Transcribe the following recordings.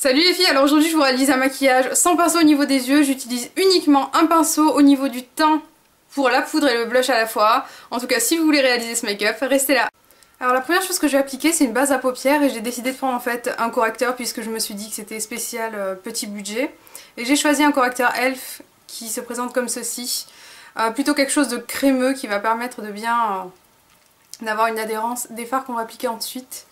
Salut les filles, alors aujourd'hui je vous réalise un maquillage sans pinceau au niveau des yeux. J'utilise uniquement un pinceau au niveau du teint pour la poudre et le blush à la fois. En tout cas, si vous voulez réaliser ce make-up, restez là. Alors la première chose que je vais appliquer, c'est une base à paupières et j'ai décidé de prendre en fait un correcteur puisque je me suis dit que c'était spécial petit budget. Et j'ai choisi un correcteur e.l.f. qui se présente comme ceci. Plutôt quelque chose de crémeux qui va permettre de bien d'avoir une adhérence des fards qu'on va appliquer ensuite.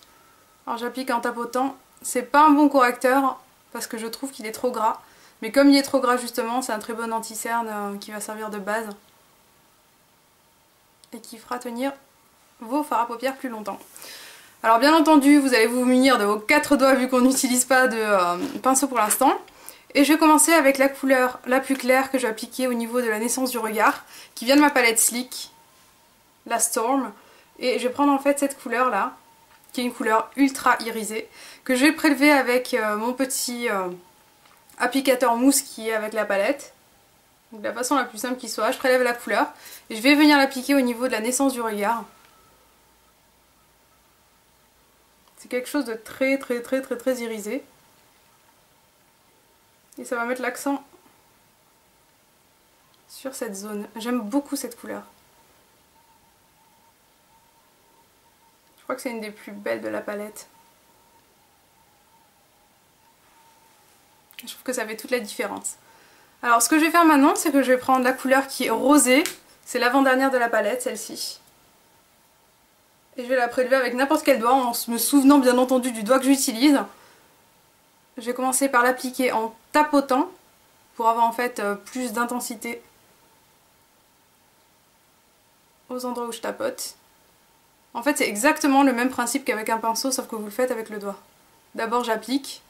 Alors j'applique en tapotant. C'est pas un bon correcteur parce que je trouve qu'il est trop gras. Mais comme il est trop gras justement, c'est un très bon anti-cerne qui va servir de base. Et qui fera tenir vos fards à paupières plus longtemps. Alors bien entendu, vous allez vous munir de vos 4 doigts vu qu'on n'utilise pas de pinceau pour l'instant. Et je vais commencer avec la couleur la plus claire que je vais appliquer au niveau de la naissance du regard, qui vient de ma palette Sleek, la Storm. Et je vais prendre en fait cette couleur là, qui est une couleur ultra irisée, que je vais prélever avec mon petit applicateur mousse qui est avec la palette. Donc de la façon la plus simple qui soit, je prélève la couleur et je vais venir l'appliquer au niveau de la naissance du regard. C'est quelque chose de très irisé. Et ça va mettre l'accent sur cette zone. J'aime beaucoup cette couleur. Je crois que c'est une des plus belles de la palette. Je trouve que ça fait toute la différence. Alors ce que je vais faire maintenant, c'est que je vais prendre la couleur qui est rosée. C'est l'avant-dernière de la palette, celle-ci. Et je vais la prélever avec n'importe quel doigt, en me souvenant bien entendu du doigt que j'utilise. Je vais commencer par l'appliquer en tapotant, pour avoir en fait plus d'intensité aux endroits où je tapote. En fait c'est exactement le même principe qu'avec un pinceau, sauf que vous le faites avec le doigt. D'abord j'applique,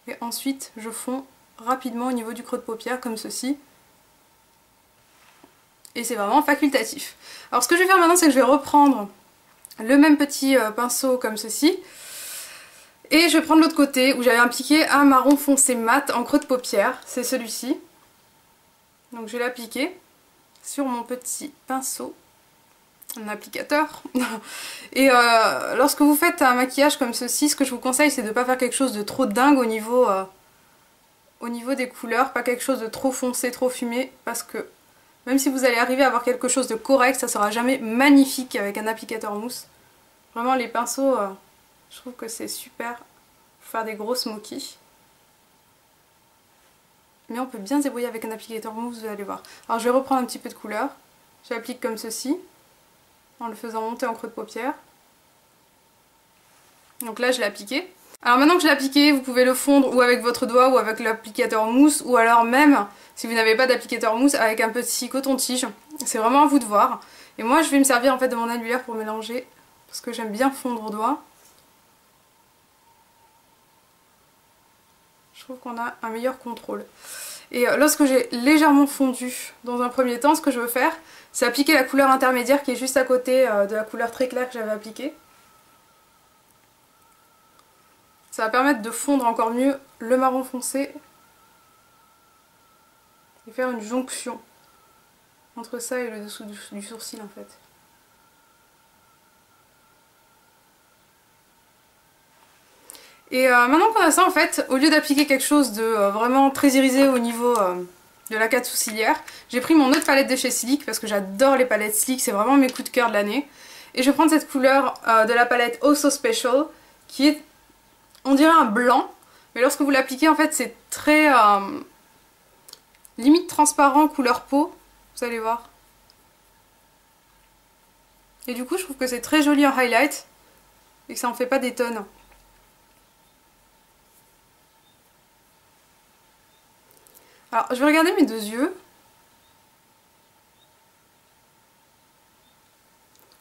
et ensuite je fonds rapidement au niveau du creux de paupière comme ceci. Et c'est vraiment facultatif. Alors ce que je vais faire maintenant, c'est que je vais reprendre le même petit pinceau comme ceci. Et je vais prendre l'autre côté où j'avais appliqué un marron foncé mat en creux de paupière. C'est celui-ci. Donc je vais l'appliquer sur mon petit pinceau. Un applicateur. Et lorsque vous faites un maquillage comme ceci, ce que je vous conseille, c'est de ne pas faire quelque chose de trop dingue au niveau des couleurs. Pas quelque chose de trop foncé, trop fumé. Parce que même si vous allez arriver à avoir quelque chose de correct, ça sera jamais magnifique avec un applicateur mousse. Vraiment les pinceaux, je trouve que c'est super pour faire des gros smokies. Mais on peut bien se débrouiller avec un applicateur mousse, vous allez voir. Alors je vais reprendre un petit peu de couleur. Je l'applique comme ceci, en le faisant monter en creux de paupière. Donc là je l'ai appliqué. Alors maintenant que je l'ai appliqué, vous pouvez le fondre ou avec votre doigt ou avec l'applicateur mousse, ou alors même, si vous n'avez pas d'applicateur mousse, avec un petit coton-tige. C'est vraiment à vous de voir. Et moi je vais me servir en fait de mon annulaire pour mélanger, parce que j'aime bien fondre au doigt. Je trouve qu'on a un meilleur contrôle. Et lorsque j'ai légèrement fondu dans un premier temps, ce que je veux faire, c'est appliquer la couleur intermédiaire qui est juste à côté de la couleur très claire que j'avais appliquée. Ça va permettre de fondre encore mieux le marron foncé et faire une jonction entre ça et le dessous du sourcil en fait. Et maintenant qu'on a ça en fait, au lieu d'appliquer quelque chose de vraiment très irisé au niveau de la carte sourcilière, j'ai pris mon autre palette de chez Sleek parce que j'adore les palettes Sleek, c'est vraiment mes coups de cœur de l'année. Et je vais prendre cette couleur de la palette Oh So Special qui est, on dirait un blanc, mais lorsque vous l'appliquez en fait c'est très limite transparent couleur peau, vous allez voir. Et du coup je trouve que c'est très joli en highlight et que ça en fait pas des tonnes. Alors je vais regarder mes deux yeux.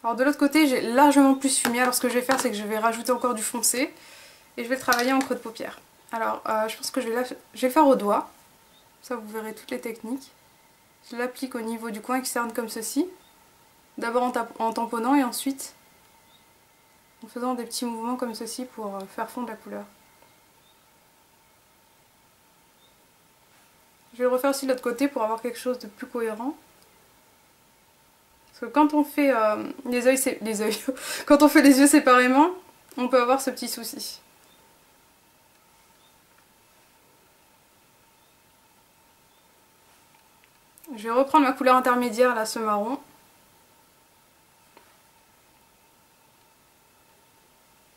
Alors de l'autre côté j'ai largement plus fumé, alors ce que je vais faire c'est que je vais rajouter encore du foncé et je vais le travailler en creux de paupière. Alors je pense que je vais faire au doigt, ça vous verrez toutes les techniques. Je l'applique au niveau du coin externe comme ceci, d'abord en tamponnant et ensuite en faisant des petits mouvements comme ceci pour faire fondre la couleur. Je vais le refaire aussi de l'autre côté pour avoir quelque chose de plus cohérent. Parce que quand on fait quand on fait les yeux séparément, on peut avoir ce petit souci. Je vais reprendre ma couleur intermédiaire, là, ce marron.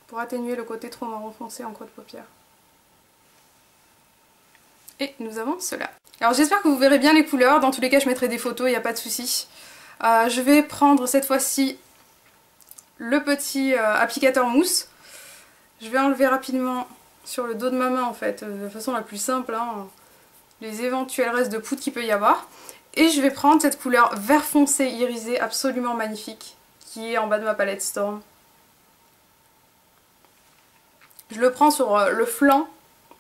Pour atténuer le côté trop marron foncé en creux de paupière. Et nous avons cela. Alors j'espère que vous verrez bien les couleurs, dans tous les cas je mettrai des photos, il n'y a pas de souci. Je vais prendre cette fois-ci le petit applicateur mousse. Je vais enlever rapidement sur le dos de ma main en fait, de façon la plus simple, hein, les éventuels restes de poudre qu'il peut y avoir. Et je vais prendre cette couleur vert foncé irisé absolument magnifique, qui est en bas de ma palette Storm. Je le prends sur le flanc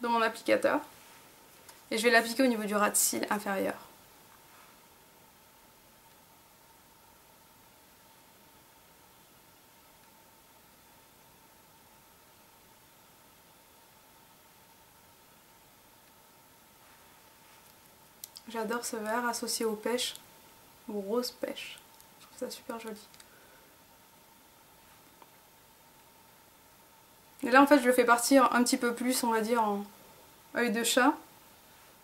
de mon applicateur. Et je vais l'appliquer au niveau du ras de cils inférieur. J'adore ce vert associé aux pêches, aux roses pêches. Je trouve ça super joli. Et là en fait je le fais partir un petit peu plus, on va dire, en œil de chat.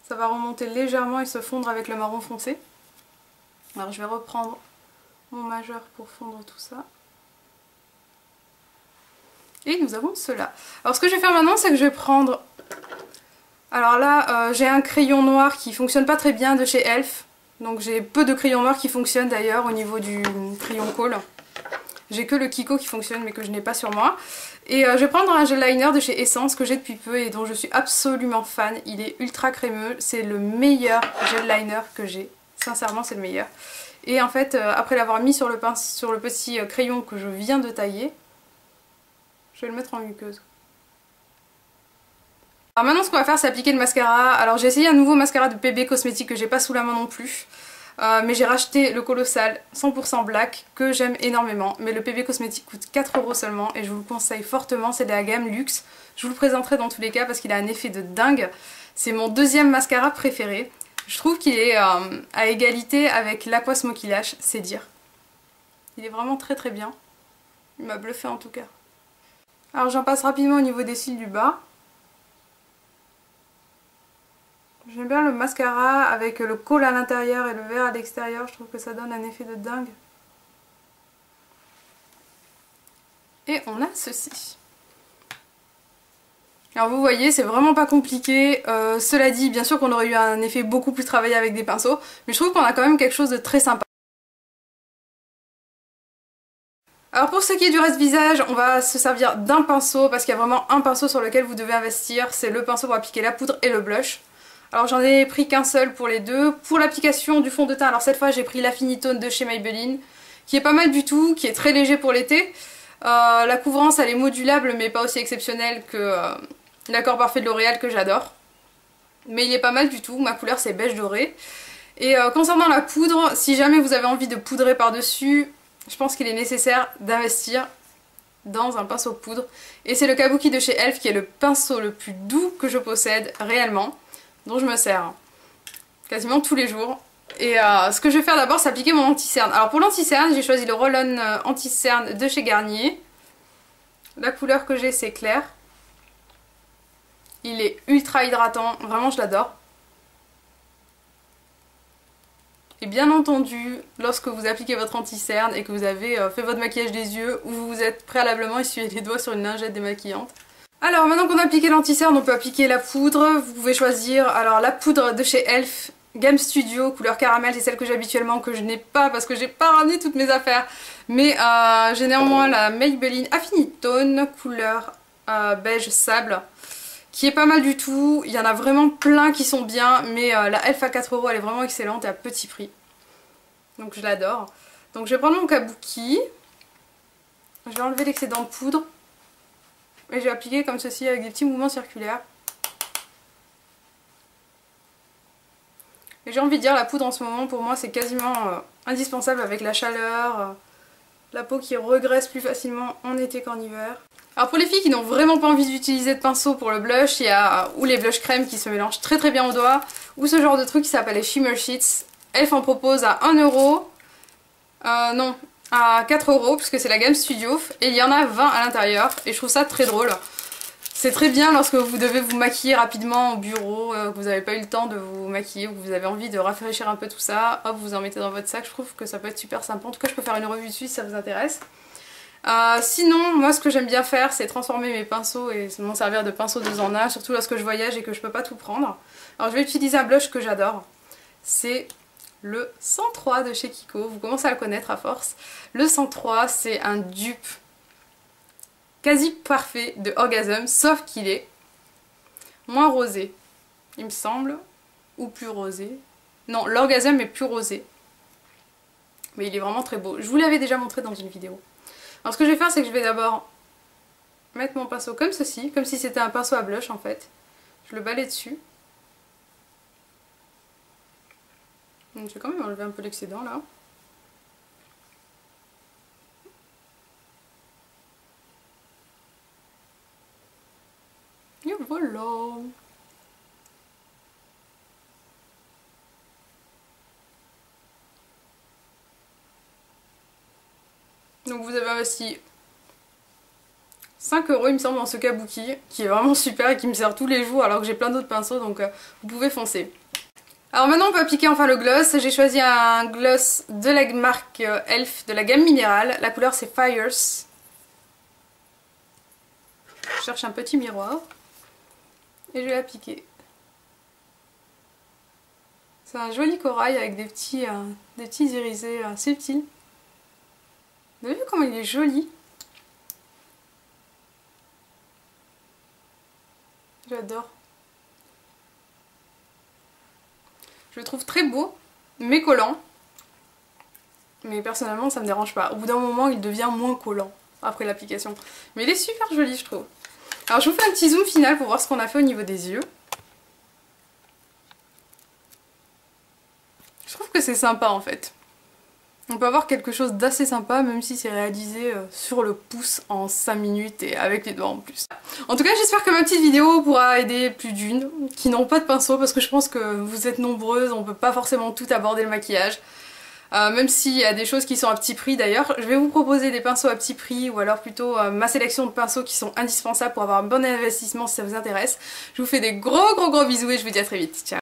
Ça va remonter légèrement et se fondre avec le marron foncé. Alors je vais reprendre mon majeur pour fondre tout ça. Et nous avons cela. Alors ce que je vais faire maintenant, c'est que je vais prendre... Alors là, j'ai un crayon noir qui fonctionne pas très bien de chez Elf. Donc j'ai peu de crayons noirs qui fonctionnent d'ailleurs au niveau du crayon colle. J'ai que le Kiko qui fonctionne mais que je n'ai pas sur moi. Et je vais prendre un gel liner de chez Essence que j'ai depuis peu et dont je suis absolument fan. Il est ultra crémeux, c'est le meilleur gel liner que j'ai. Sincèrement c'est le meilleur. Et en fait après l'avoir mis sur le petit crayon que je viens de tailler, je vais le mettre en muqueuse. Alors maintenant ce qu'on va faire c'est appliquer le mascara. Alors j'ai essayé un nouveau mascara de PB Cosmétiques que j'ai pas sous la main non plus. Mais j'ai racheté le Colossal 100% Black que j'aime énormément. Mais le PB Cosmétique coûte 4 € seulement et je vous le conseille fortement, c'est de la gamme luxe. Je vous le présenterai dans tous les cas parce qu'il a un effet de dingue. C'est mon deuxième mascara préféré. Je trouve qu'il est à égalité avec l'Aqua Smoky Lash, c'est dire. Il est vraiment très très bien. Il m'a bluffé en tout cas. Alors j'en passe rapidement au niveau des cils du bas. J'aime bien le mascara avec le colle à l'intérieur et le vert à l'extérieur, je trouve que ça donne un effet de dingue. Et on a ceci. Alors vous voyez, c'est vraiment pas compliqué. Cela dit, bien sûr qu'on aurait eu un effet beaucoup plus travaillé avec des pinceaux, mais je trouve qu'on a quand même quelque chose de très sympa. Alors pour ce qui est du reste visage, on va se servir d'un pinceau parce qu'il y a vraiment un pinceau sur lequel vous devez investir, c'est le pinceau pour appliquer la poudre et le blush. Alors j'en ai pris qu'un seul pour les deux. Pour l'application du fond de teint, alors cette fois j'ai pris l'Affinitone de chez Maybelline, qui est pas mal du tout, qui est très léger pour l'été. La couvrance elle est modulable mais pas aussi exceptionnelle que l'Accord Parfait de L'Oréal que j'adore. Mais il est pas mal du tout, ma couleur c'est beige doré. Et concernant la poudre, si jamais vous avez envie de poudrer par dessus, je pense qu'il est nécessaire d'investir dans un pinceau poudre. Et c'est le Kabuki de chez Elf qui est le pinceau le plus doux que je possède réellement, dont je me sers quasiment tous les jours. Et ce que je vais faire d'abord c'est appliquer mon anti-cerne. Alors pour l'anti-cerne j'ai choisi le Roll-On anti-cerne de chez Garnier. La couleur que j'ai c'est clair. Il est ultra hydratant, vraiment je l'adore. Et bien entendu, lorsque vous appliquez votre anti-cerne et que vous avez fait votre maquillage des yeux ou vous vous êtes préalablement essuyé les doigts sur une lingette démaquillante. Alors maintenant qu'on a appliqué l'anti-cerne, on peut appliquer la poudre. Vous pouvez choisir alors la poudre de chez Elf, Gamme Studio, couleur caramel, c'est celle que j'ai habituellement, que je n'ai pas parce que j'ai pas ramené toutes mes affaires. Mais j'ai néanmoins la Maybelline Affinitone, couleur beige sable, qui est pas mal du tout. Il y en a vraiment plein qui sont bien, mais la Elf à 4 € elle est vraiment excellente et à petit prix. Donc je l'adore. Donc je vais prendre mon kabuki, je vais enlever l'excédent de poudre. Et je vais appliquer comme ceci avec des petits mouvements circulaires. Et j'ai envie de dire, la poudre en ce moment pour moi c'est quasiment indispensable avec la chaleur, la peau qui regraisse plus facilement en été qu'en hiver. Alors pour les filles qui n'ont vraiment pas envie d'utiliser de pinceau pour le blush, il y a ou les blush crème qui se mélangent très très bien au doigt, ou ce genre de truc qui s'appelle les Shimmer Sheets. Elf en propose à 1 €, non, à 4 € puisque c'est la gamme Studio et il y en a 20 à l'intérieur et je trouve ça très drôle. C'est très bien lorsque vous devez vous maquiller rapidement au bureau, que vous n'avez pas eu le temps de vous maquiller ou que vous avez envie de rafraîchir un peu tout ça. Hop, vous en mettez dans votre sac. Je trouve que ça peut être super sympa. En tout cas, je peux faire une revue dessus si ça vous intéresse. Sinon, moi ce que j'aime bien faire, c'est transformer mes pinceaux et m'en servir de pinceau 2 en 1, surtout lorsque je voyage et que je peux pas tout prendre. Alors je vais utiliser un blush que j'adore. C'est le 103 de chez Kiko. Vous commencez à le connaître à force. Le 103, c'est un dupe quasi parfait de Orgasm, sauf qu'il est moins rosé, il me semble, ou plus rosé. Non, l'Orgasm est plus rosé, mais il est vraiment très beau. Je vous l'avais déjà montré dans une vidéo. Alors ce que je vais faire, c'est que je vais d'abord mettre mon pinceau comme ceci, comme si c'était un pinceau à blush en fait. Je le balaye dessus. Donc, je vais quand même enlever un peu l'excédent là. Et voilà. Donc vous avez investi 5 € il me semble dans ce kabuki qui est vraiment super et qui me sert tous les jours alors que j'ai plein d'autres pinceaux, donc vous pouvez foncer. Alors maintenant on peut appliquer enfin le gloss. J'ai choisi un gloss de la marque Elf de la gamme minérale. La couleur c'est Fires. Je cherche un petit miroir et je vais l'appliquer. C'est un joli corail avec des petits irisés subtils. Vous avez vu comment il est joli? J'adore. Je le trouve très beau, mais collant. Mais personnellement ça me dérange pas. Au bout d'un moment il devient moins collant après l'application. Mais il est super joli je trouve. Alors je vous fais un petit zoom final pour voir ce qu'on a fait au niveau des yeux. Je trouve que c'est sympa en fait. On peut avoir quelque chose d'assez sympa même si c'est réalisé sur le pouce en 5 minutes et avec les doigts en plus. En tout cas j'espère que ma petite vidéo pourra aider plus d'une qui n'ont pas de pinceau parce que je pense que vous êtes nombreuses, on peut pas forcément tout aborder le maquillage. Même s'il y a des choses qui sont à petit prix d'ailleurs, je vais vous proposer des pinceaux à petit prix ou alors plutôt ma sélection de pinceaux qui sont indispensables pour avoir un bon investissement si ça vous intéresse. Je vous fais des gros bisous et je vous dis à très vite. Ciao.